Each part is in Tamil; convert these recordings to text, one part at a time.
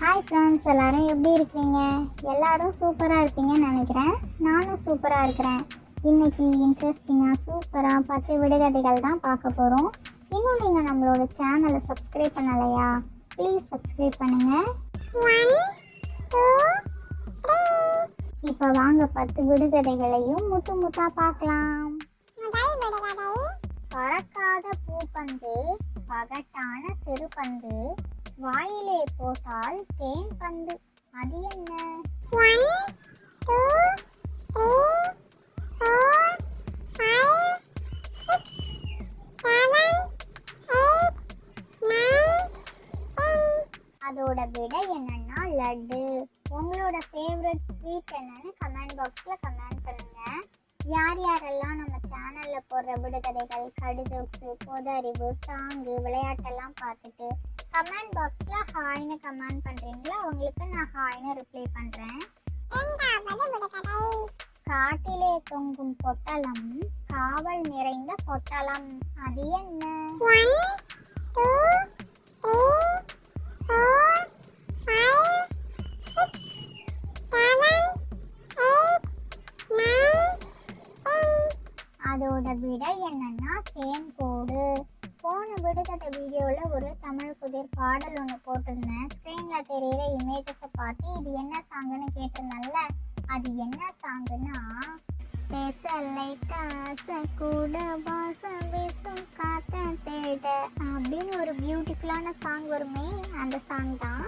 ஹாய் ஃப்ரெண்ட்ஸ், எல்லோரும் எப்படி இருக்கீங்க? எல்லோரும் சூப்பராக இருப்பீங்கன்னு நினைக்கிறேன். நானும் சூப்பராக இருக்கிறேன். இன்றைக்கி இன்ட்ரெஸ்டிங்காக சூப்பராக 10 விடுகதைகள் தான் பார்க்க போகிறோம். இன்னும் நீங்கள் நம்மளோட சேனலை சப்ஸ்கிரைப் பண்ணலையா? ப்ளீஸ் சப்ஸ்கிரைப் பண்ணுங்கள். இப்போ வாங்க 10 விடுகதைகளையும் முத்து முத்தாக பார்க்கலாம். பறக்காத பூப்பந்து, பகட்டான சிறுபந்து, வாயிலே போட்டால் தேன் பந்து. அது என்ன? 1 2 3 4 5 6 7 8 9 10. அதோட விடை என்னன்னா லட்டு. உங்களோட ஃபேவரட் ஸ்வீட் என்னன்னு கமெண்ட் பாக்ஸில் கமெண்ட் பண்ணுங்க. யார் யாரெல்லாம் நம்ம சேனலில் போடுற விடுகதைகள், கடிதோக்ஸு, பொது அறிவு, சாங்கு, விளையாட்டெல்லாம் பார்த்துட்டு கமெண்ட் பாக்ஸில் ஹாய்னு கமெண்ட் பண்ணுறீங்களா, உங்களுக்கு நான் ஹாய்னு ரிப்ளை பண்ணுறேன். காட்டிலே தொங்கும் பொட்டலம், காவல் நிறைந்த பொட்டலம். அது என்ன? 1 2 3 4 5 6 7 8 9. அதோட விடை என்னன்னா தேன் கூடு. போன விடுகதை வீடியோவில் ஒரு தமிழ் புதிர் பாடல் ஒன்று போட்டிருந்தேன். ஸ்க்ரீனில் தெரிகிற இமேஜஸை பார்த்து இது என்ன சாங்குன்னு கேட்டிருந்தேன்ல, அது என்ன சாங்குன்னா பேசலை காச கூட வாசம் வீசும் காத்த தேட அப்படின்னு ஒரு பியூட்டிஃபுல்லான சாங் வருமே, அந்த சாங் தான்.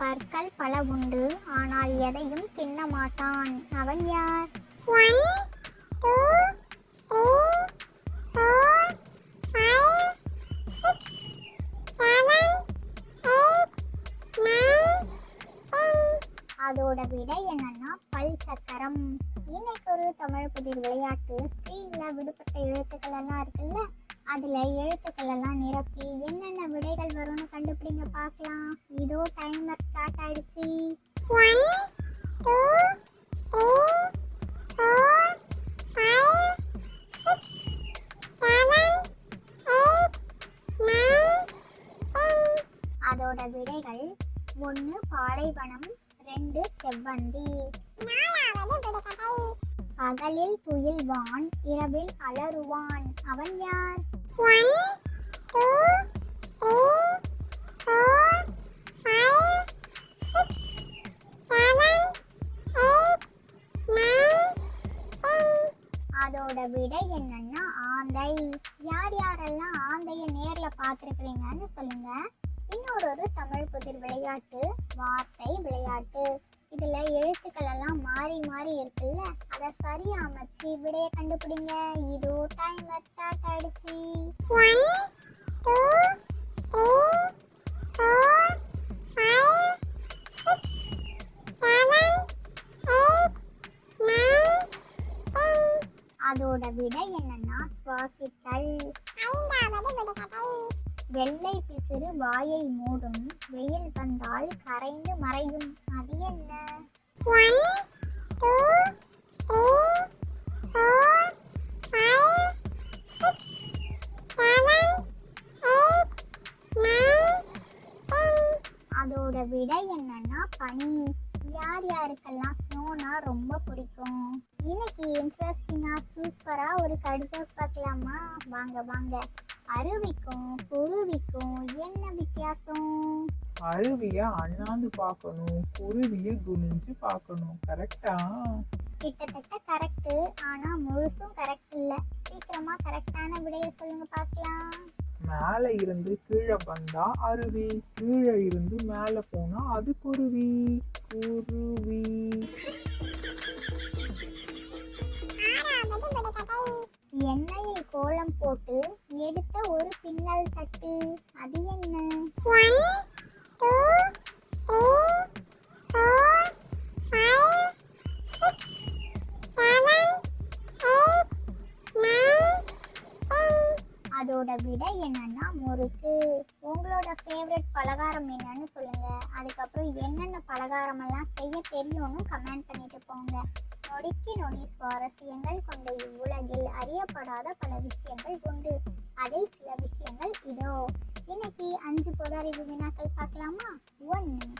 பற்கள் பல உண்டு, ஆனால் எதையும் தின்ன மாட்டான். அவன் யார்? 1 2 3 4 5 6 7 8 9 10. அதோட விடை என்னன்னா பல் சக்கரம். இன்னைக்கு ஒரு தமிழ் புதிர் விளையாட்டு. ஸ்க்ரீனில் விடுபட்ட எழுத்துக்கள் எல்லாம் இருக்குல்ல, அதில் எழுத்துக்கள் எல்லாம் நிரப்பி என்னென்ன விடைகள் வரும்னு கண்டுபிடிங்க பார்க்கலாம். இதோ டைமர் ஸ்டார்ட் ஆயிடுச்சு. 1 2 3 4 5 6 7 8 9 10. அதோட விடைகள் 1 பாலைவனம், 2 செவ்வந்தி. பகலில் துயில்வான், இரவில் அலறுவான். அவன் யார்? 1 2 3 4 5 6 7 8 9 10. அதோட விடை என்னன்னா ஆந்தை. யார் யாரெல்லாம் ஆந்தையை நேரில் பார்த்துருக்குறீங்கன்னு சொல்லுங்க. இன்னொரு தமிழ் புதிர் விளையாட்டு வார்த்தை விளையாட்டு. இதுல எழுத்துக்கள் எல்லாம் மாறி மாறி இருக்குல்ல, அதை சரியா அமைச்சு விடைய கண்டுபிடிங்க. இதோ டைமர் ஸ்டார்ட் ஆயிடுச்சு. 1 2 3 4 5 6 7 8 9 10. அதோட விடை என்னன்னா சுவாசித்தல். 5வது விடுகதை. வெள்ளை பிசிறு வாயை மூடும், வெயில் வந்தால் கரைந்து மறையும். அது என்ன? 1 2 3 4 5 6 7 8 9 10. அதோட விடை என்னன்னா பனி. யார் யாருக்கெல்லாம் ஸ்னோனா ரொம்ப பிடிக்கும்? இன்னைக்கு இன்ட்ரெஸ்டிங்காக சூப்பராக ஒரு கடிதம் பார்க்கலாமா? வாங்க வாங்க. அருவிக்கும் குருவிக்கும் என்ன வித்தியாசம்? அருவியை அண்ணாந்து பார்க்கணும், குருவியை குனிஞ்சு பார்க்கணும். கரெக்டா? கிட்டத்தட்ட கரெக்டு, ஆனால் முழுசும் கரெக்ட் இல்லை. சீக்கிரமாக கரெக்டான விடையை சொல்லுங்க பார்க்கலாம். மேலே இருந்து கீழே வந்தா அருவி, கீழே இருந்து மேலே போனா அது குருவி. குருவி. எண்ணெயில் கோலம் போட்டு எடுத்த ஒரு பின்னல் தட்டு. அது என்ன? 1 2 3 4 5 6 7 8 9 10. அதோட விடை என்னன்னா முறுக்கு. உங்களோட ஃபேவரட் பழ பலகாரம் என்னன்னு சொல்லுங்க. அதுக்கப்புறம் என்னென்ன பலகாரம் எல்லாம் செய்ய தெரியும்னு கமெண்ட் பண்ணிட்டு போங்க. நொடிக்கு நொடி சுவாரஸ்யங்கள் கொண்ட இவ்வுலகில் அறியப்படாத பல விஷயங்கள் உண்டு. அதில் சில விஷயங்கள் இதோ. இன்னைக்கு 5 பொது அறிவு வினாக்கள் பார்க்கலாமா? 1.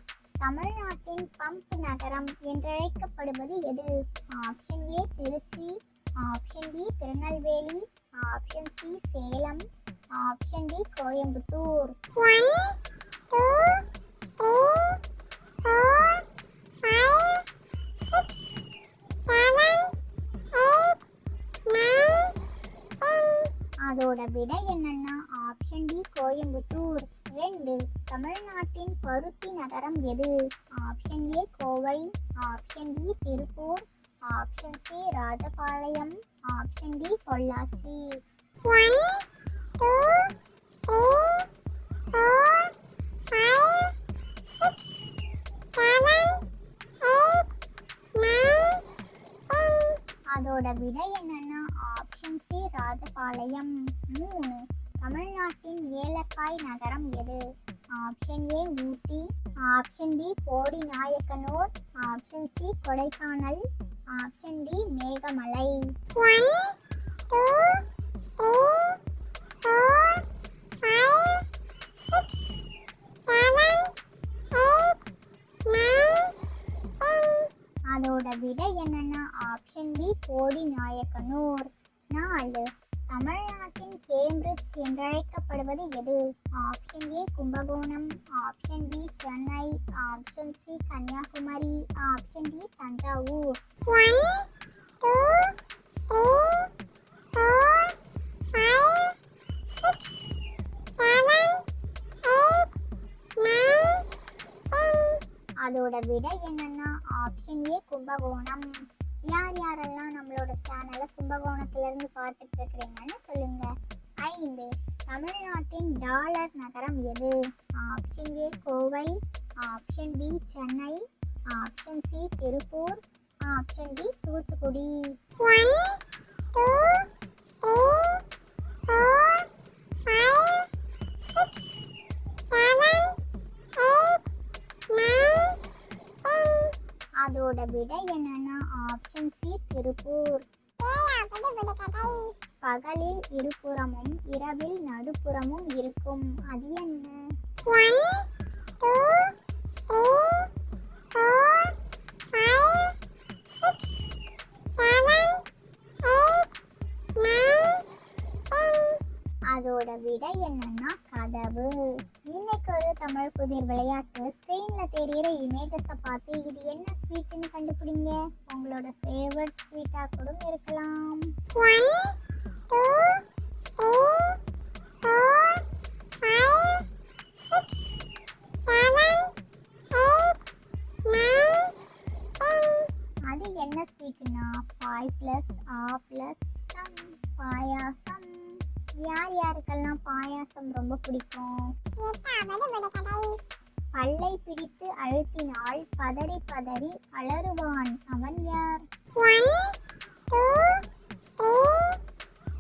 தமிழ்நாட்டின் பம்ப் நகரம் என்றழைக்கப்படுவது எது? Option A Trichy, option B Tirunelveli, option C Salem, option D Coimbatore. 1, 2, 3, 4, 5, 6, 7, 8, 9, 10. அதோட விடை என்னன்னா ஆப்ஷன் டி கோயம்புத்தூர். 2. தமிழ்நாட்டின் பருத்தி நகரம் எது? Option A Kovai, option B Tiruppur, option C Rajapalayam, option D Pollachi. 1, 2, 3, 4, 5, 6, 7, 8, 9, 10. அதோட விடை என்னன்னா ஆப்ஷன் சி ராஜபாளையம். 3. தமிழ்நாட்டின் ஏலக்காய் நகரம் எது? Option A Ooty, option B Bodi Nayakkanur, option C Kodaikanal, option D Meghamalai. 1, 2, 3, 4, 5, 6, 7, 8, 9, 10. அதோட விடை என்னன்னா ஆப்ஷன் பி போடி நாயக்கனூர். 4. தமிழ்நாட்டின் கேம்பிரிட்ஜ் என்றழைக்கப்படுவது எது? Option A Kumbakonam, option B Chennai, option C Kanyakumari, option D Thanjavur. 1, 2, 3, 4, 5, 6, 7, 8, 9, 10. அதோட விடை என்னன்னா ஆப்ஷன் ஏ கும்பகோணம். யார் யாரெல்லாம் நம்மளோட சேனலை கும்பகோணத்திலிருந்து பார்த்துட்டு இருக்கிறீங்கன்னு சொல்லுங்க. 5. தமிழ்நாட்டின் டாலர் நகரம் எது? Option A Kovai, option B Chennai, option C Tiruppur, option D Thoothukudi. 1, 2, 3, 4, 5, 6, 7, 8, 9, 10. அதோட விடை என்னன்னா ஆப்ஷன் சி திருப்பூர். பகலில் இருபுறமும் இரவில் நடுப்புறமும் இருக்கும். அது என்ன? 1, 2, 3, 4, 5, 6, 7, 8, 9, 10. அதோட விடை என்னன்னா கதவு. இன்னைக்கு ஒரு தமிழ் புதிர் விளையாட்டு. ஸ்க்ரீன்ல தெரியிற இமேஜஸை பார்த்து இது என்ன ஸ்வீட்னு கண்டுபிடிங்க. உங்களோட ஃபேவரட் ஸ்வீட்டா கூட இருக்கலாம். 1, 2, 3, 4, 5, 6, 7, 8, 9, 10. அது என்ன ஸ்வீட்னா பாய் பிளஸ் ஆ பிளஸ் சம், பாயாசம். யார் யாருக்கெல்லாம் பாயாசம் ரொம்ப பிடிக்கும்? பல்லை பிடித்து அழுத்தினால் பதறி பதறி அலறுவான். அவன் யார்? 1, 2, 3,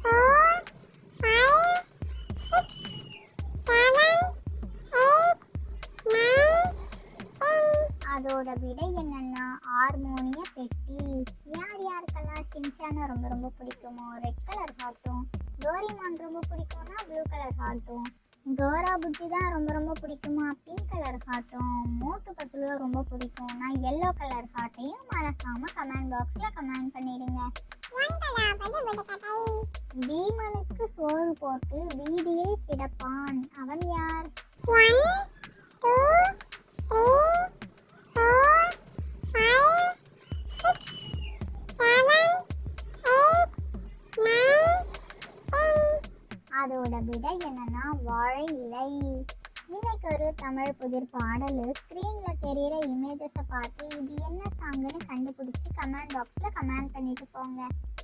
4, 5, 6, 7, 8, 9, 10. அதோட விடை என்னன்னா ஹார்மோனிய பெட்டி. யார் யாருக்கெல்லாம் சின்சான ரொம்ப ரொம்ப பிடிக்குமோ ரெட் கலர் ஹார்ட்டும், டோரிமான் ரொம்ப பிடிக்கும்னா ப்ளூ கலர் ஹார்ட்டும், டோரா புஜ்ஜி தான் ரொம்ப ரொம்ப பிடிக்குமா பிங்க் கலர் ஹார்ட்டும், மோட்டு பத்துலு ரொம்ப பிடிக்கும்னா எல்லோ கலர் ஹார்ட்டையும் மறக்காம கமெண்ட் பாக்ஸ்ல கமெண்ட் பண்ணிடுங்க. பீமனுக்கு சோறு போட்டு வீதியில் கிடப்பான். அவன் யார்? 1, 2, 3, 4, 5, 6, 7, 8, 9, 10. அதோட விடை என்னன்னா வாழை இலை. இன்னைக்கு ஒரு தமிழ் புதிர் பாடல். ஸ்க்ரீன்ல தெரியிற இமேஜஸை பார்த்து இது என்ன சாங்னு கண்டுபிடிச்சி கமெண்ட் பாக்ஸ்ல கமெண்ட் பண்ணிட்டு போங்க.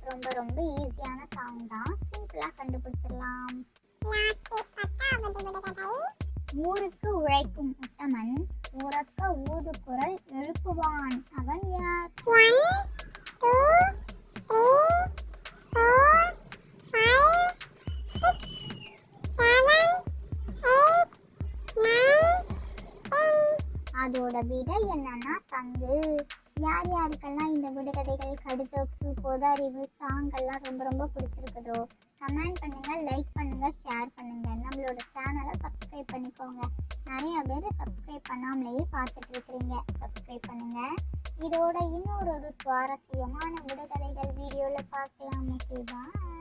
ரொம்ப ரொம்ப ஈஸியான சாங் தான், சிம்பிளா கண்டுபிடிச்சிடலாம். ஊருக்கு உழைக்கும் உத்தமன் உறக்க ஊது குரல் எழுப்புவான். அவன் யார்? 1, 2, 3, 4, 5, 6, 7, 8, 9, அதோட விடை என்னன்னா சங்கு. யார் யாருக்கெல்லாம் இந்த விடுகதைகள், கடிஜோக்ஸு, பொது அறிவு, சாங்கெல்லாம் ரொம்ப ரொம்ப பிடிச்சிருக்குதோ கமெண்ட் பண்ணுங்கள், லைக் பண்ணுங்கள், ஷேர் பண்ணுங்கள். நம்மளோட சேனலை சப்ஸ்கிரைப் பண்ணிக்கோங்க. நிறைய பேர் சப்ஸ்கிரைப் பண்ணாமலேயே பார்த்துட்டு இருக்கிறீங்க. சப்ஸ்கிரைப் பண்ணுங்கள். இதோட இன்னொரு சுவாரஸ்யமான விடுகதைகள் வீடியோவில் பார்க்கலாம். ஓகே, பாய்.